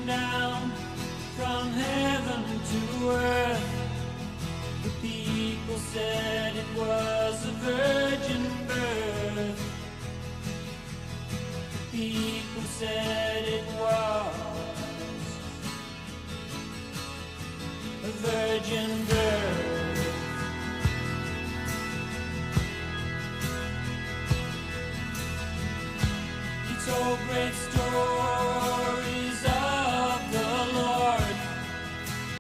down from heaven to earth. The people said it was a virgin birth. The people said it was a virgin birth. He told great stories